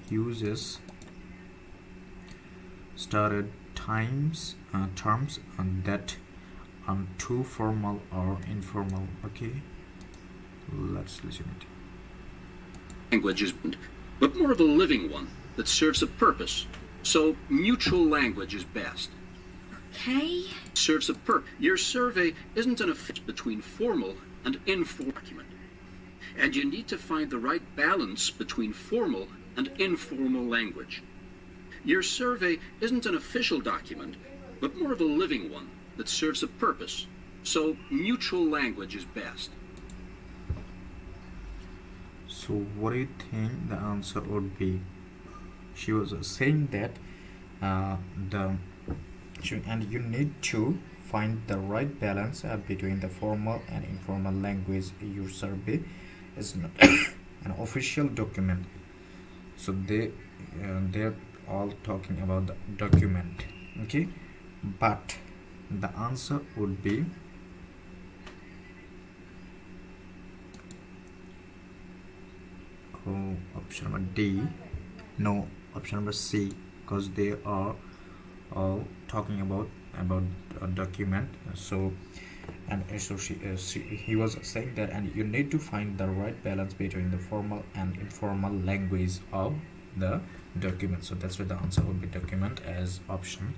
uses started terms and that too formal or informal. Okay, let's listen it. Language is, but more of a living one that serves a purpose. So neutral language is best. Okay. Serves a purpose. Your survey isn't an offense between formal and informal document. And you need to find the right balance between formal and informal language. Your survey isn't an official document, but more of a living one that serves a purpose. So neutral language is best. So what do you think the answer would be? She was saying that and you need to find the right balance between the formal and informal language. Your survey is not an official document, so they're all talking about the document, okay? But the answer would be option number D, no, option number C, because they are all talking about a document. So he was saying that, and you need to find the right balance between the formal and informal language of the document. So that's why the answer would be document, as option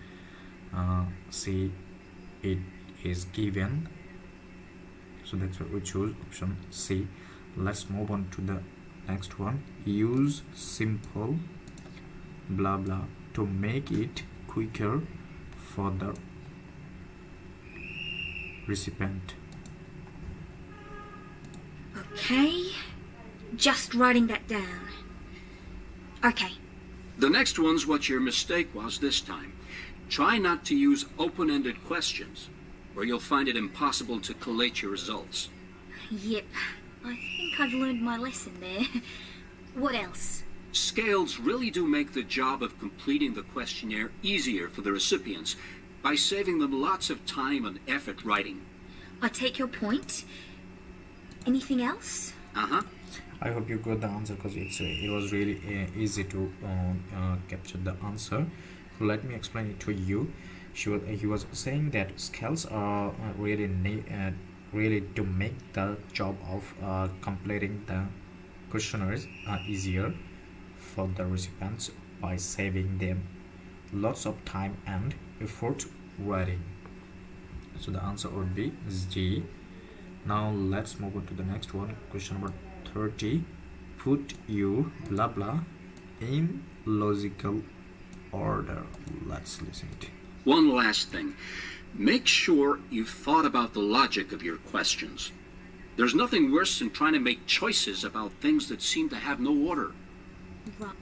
C it is given. So that's why we choose option C. Let's move on to the next one. Use simple blah blah to make it quicker for the recipient. Okay. Just writing that down. Okay. The next one's what your mistake was this time. Try not to use open-ended questions, or you'll find it impossible to collate your results. Yep. I think I've learned my lesson there. What else? Scales really do make the job of completing the questionnaire easier for the recipients by saving them lots of time and effort writing. I take your point. Anything else? Uh-huh. I hope you got the answer, because it was really easy to capture the answer. So let me explain it to you. He was saying that scales are really to make the job of completing the questionnaires easier for the recipients by saving them lots of time and effort writing. So the answer would be G. Now let's move on to the next one. Question number 30. Put your blah blah in logical order. Let's listen to it. One last thing. Make sure you've thought about the logic of your questions. There's nothing worse than trying to make choices about things that seem to have no order. Right.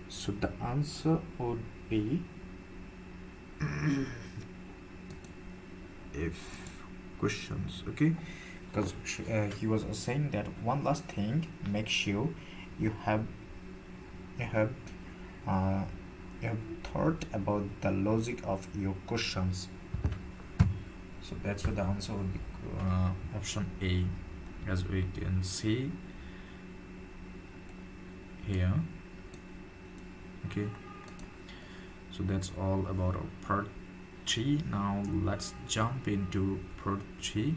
So the answer would be if questions, okay? Because he was saying that one last thing, make sure you have thought about the logic of your questions. So that's what the answer would be option A, as we can see here. Okay, so that's all about our part 3. Now let's jump into part 3.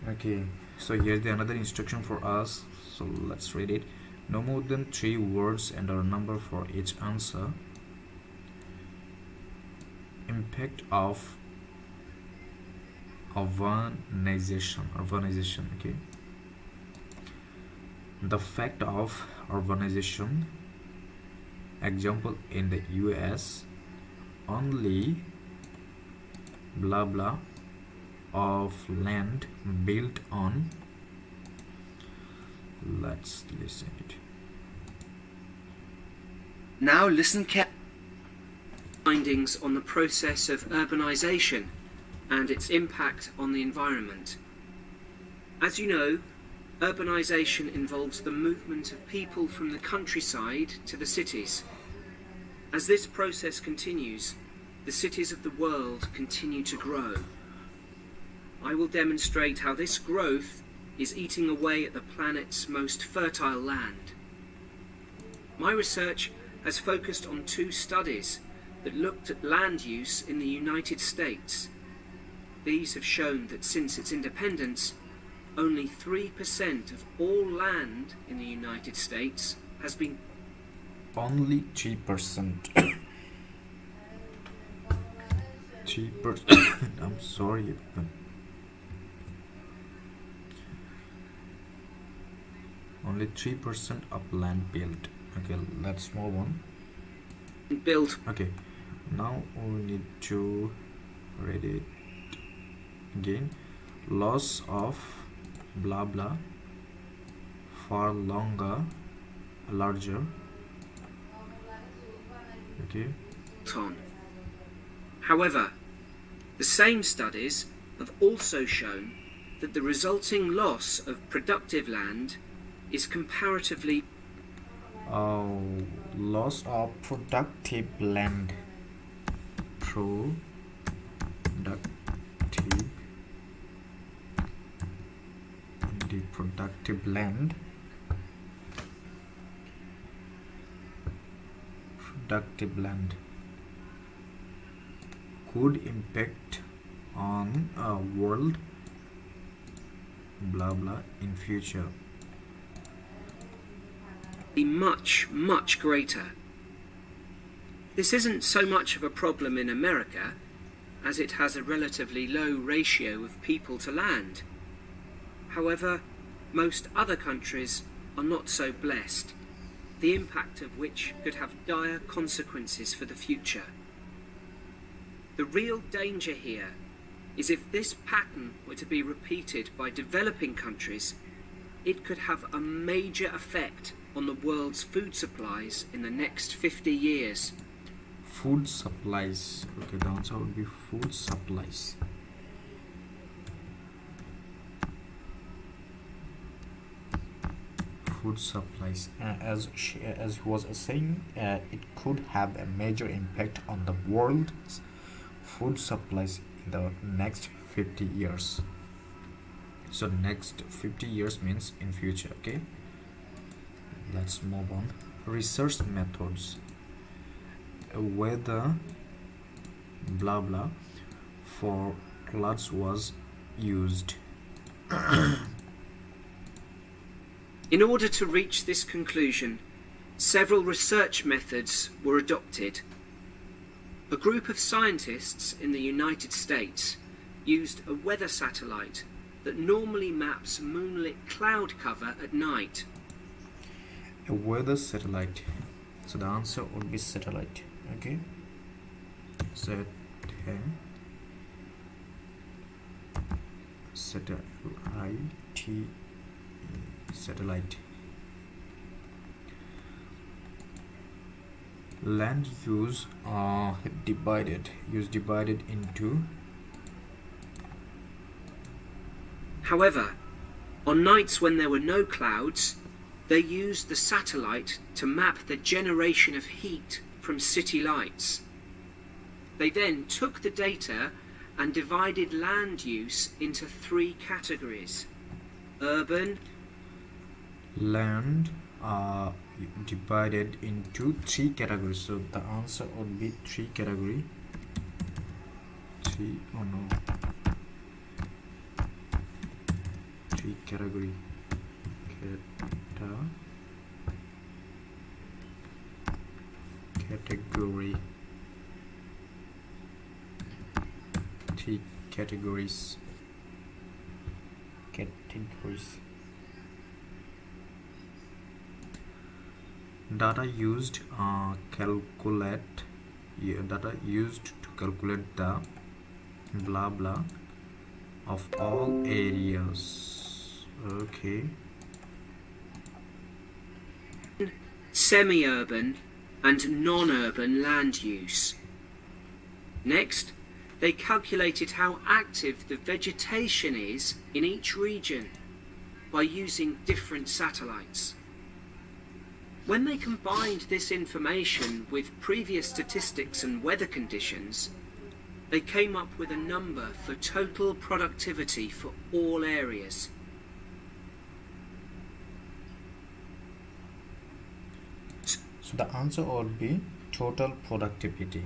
Okay, so here's another instruction for us, so let's read it. No more than 3 words and a number for each answer. Impact of urbanization, okay. The fact of urbanization. Example, in the US, only blah blah of land built on. Let's listen it. Now listen carefully. Findings on the process of urbanization and its impact on the environment. As you know, urbanization involves the movement of people from the countryside to the cities. As this process continues, the cities of the world continue to grow. I will demonstrate how this growth is eating away at the planet's most fertile land. My research has focused on 2 studies that looked at land use in the United States. These have shown that since its independence, only 3% of all land in the United States has been... Only 3%. 3%. I'm sorry. But only 3% of land built. Okay, let's move on. built. Okay, now we need to read it again. Loss of blah blah far longer, larger. Okay. On. However, the same studies have also shown that the resulting loss of productive land is comparatively... Loss of productive land. Productive land. Productive land could impact on a world blah blah in future. Be much greater. This isn't so much of a problem in America, as it has a relatively low ratio of people to land. However, most other countries are not so blessed, the impact of which could have dire consequences for the future. The real danger here is if this pattern were to be repeated by developing countries, it could have a major effect on the world's food supplies in the next 50 years. Food supplies. Okay, the answer would be food supplies. Food supplies. As he was saying, it could have a major impact on the world's food supplies in the next 50 years. So next 50 years means in future. Okay, let's move on. Research methods. Whether blah blah for clouds was used. In order to reach this conclusion, several research methods were adopted. A group of scientists in the United States used a weather satellite that normally maps moonlit cloud cover at night. A weather satellite. So the answer would be satellite. Okay. Satellite. Satellite. Land use divided into. However, on nights when there were no clouds, they used the satellite to map the generation of heat from city lights. They then took the data and divided land use into 3 categories: urban, land divided into 3 categories. So the answer would be 3 category. 3 category. Category. 3 categories. Data used to calculate the blah blah of all areas. Okay. Semi-urban and non-urban land use. Next, they calculated how active the vegetation is in each region by using different satellites. When they combined this information with previous statistics and weather conditions, they came up with a number for total productivity for all areas. So the answer would be total productivity.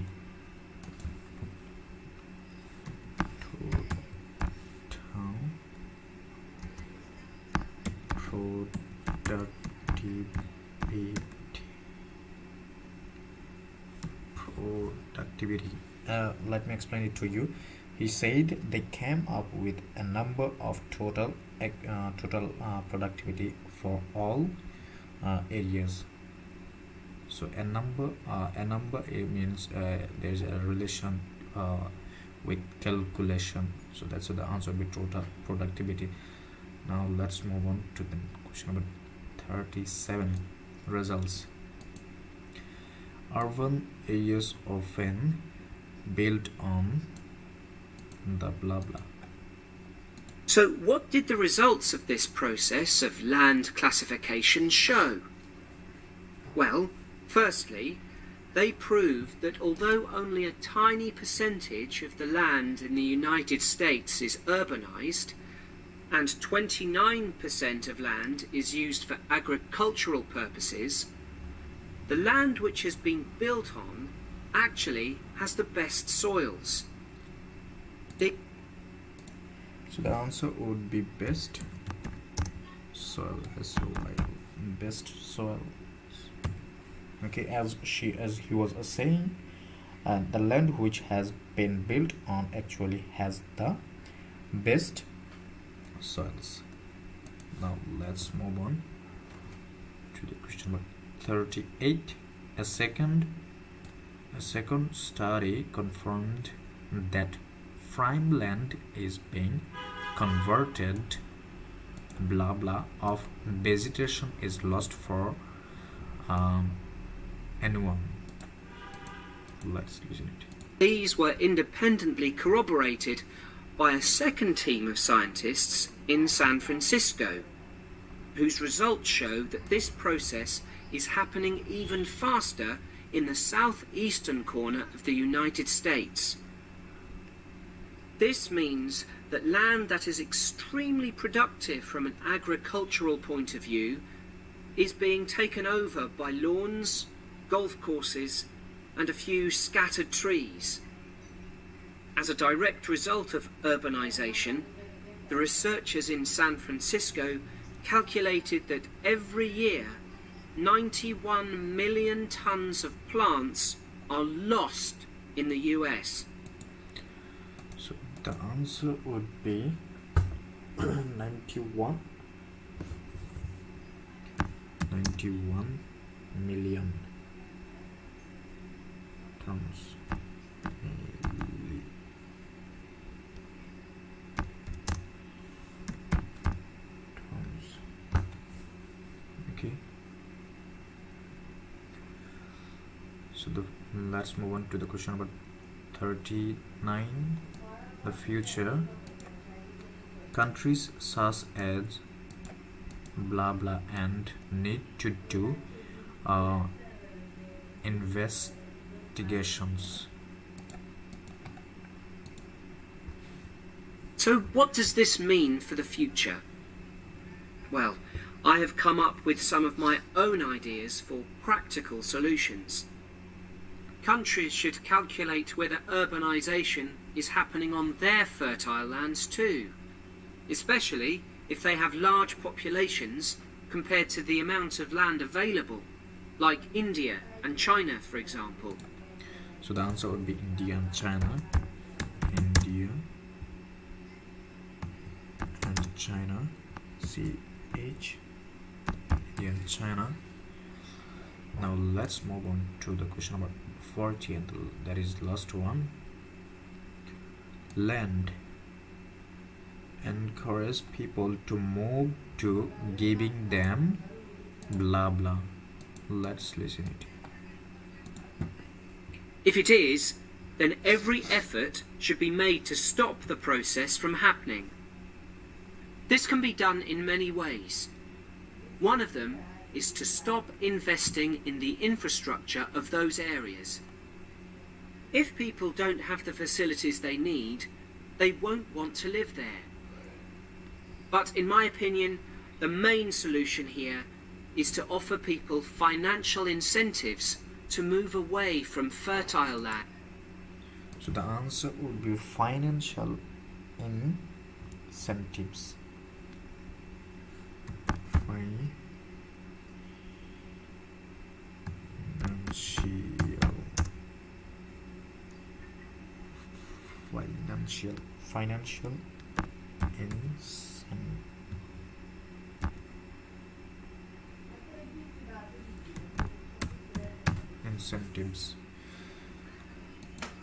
Productivity. Let me explain it to you. He said they came up with a number of total productivity for all areas. So a number it means there's a relation with calculation. So that's the answer will be total productivity. Now let's move on to the question number 37. Results. Urban areas often built on the blah blah. So what did the results of this process of land classification show? Well, firstly, they proved that although only a tiny percentage of the land in the United States is urbanized, and 29% of land is used for agricultural purposes, the land which has been built on actually has the best soils. So the answer would be best soil, best soil. Okay, as he was saying, the land which has been built on actually has the best soils. Now let's move on to the question number 38. A second study confirmed that farmland is being converted blah blah of vegetation is lost for anyone. Let's listen it. These were independently corroborated by a second team of scientists in San Francisco, whose results show that this process is happening even faster in the southeastern corner of the United States. This means that land that is extremely productive from an agricultural point of view is being taken over by lawns, golf courses, and a few scattered trees. As a direct result of urbanization, the researchers in San Francisco calculated that every year 91 million tons of plants are lost in the US. So the answer would be 91 million tons. Okay. So let's move on to the question number 39. The future countries such as blah blah and need to do investigations. So what does this mean for the future? Well, I have come up with some of my own ideas for practical solutions. Countries should calculate whether urbanization is happening on their fertile lands too, especially if they have large populations compared to the amount of land available, like India and China, for example. So the answer would be India and China. India and China. CH. India and China. Now let's move on to the question number 40, and that is the last one. Land encourage people to move to giving them blah blah. Let's listen it. If it is, then every effort should be made to stop the process from happening. This can be done in many ways. One of them is to stop investing in the infrastructure of those areas. If people don't have the facilities they need, they won't want to live there. But in my opinion, the main solution here is to offer people financial incentives to move away from fertile land. So the answer would be financial incentives. Financial incentives.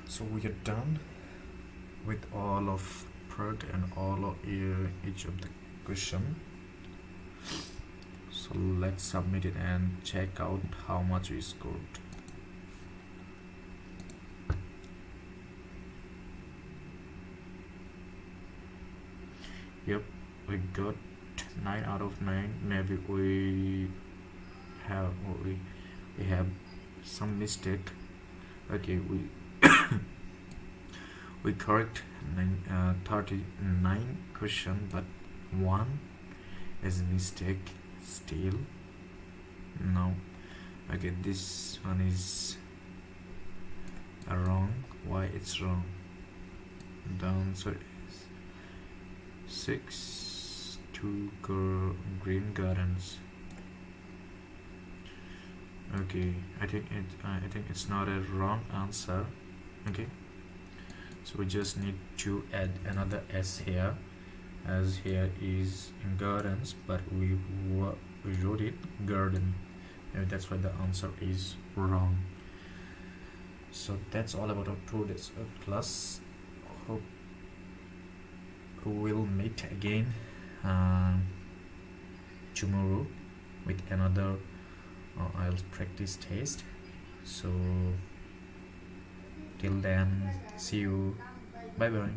So we are done with all of part and all of each of the question. So let's submit it and check out how much we scored. Yep, we got 9 out of 9. Maybe we have some mistake. Okay, we correct 39 question, but one is mistake still. No, okay, this one is wrong. Why it's wrong? The answer is 6 to green gardens. Okay, I think it's not a wrong answer. Okay, so we just need to add another s here, as here is in gardens, but we wrote it garden. Maybe that's why the answer is wrong. So that's all about our today's class. Hope we will meet again tomorrow with another IELTS practice test. So till then, see you. Bye bye.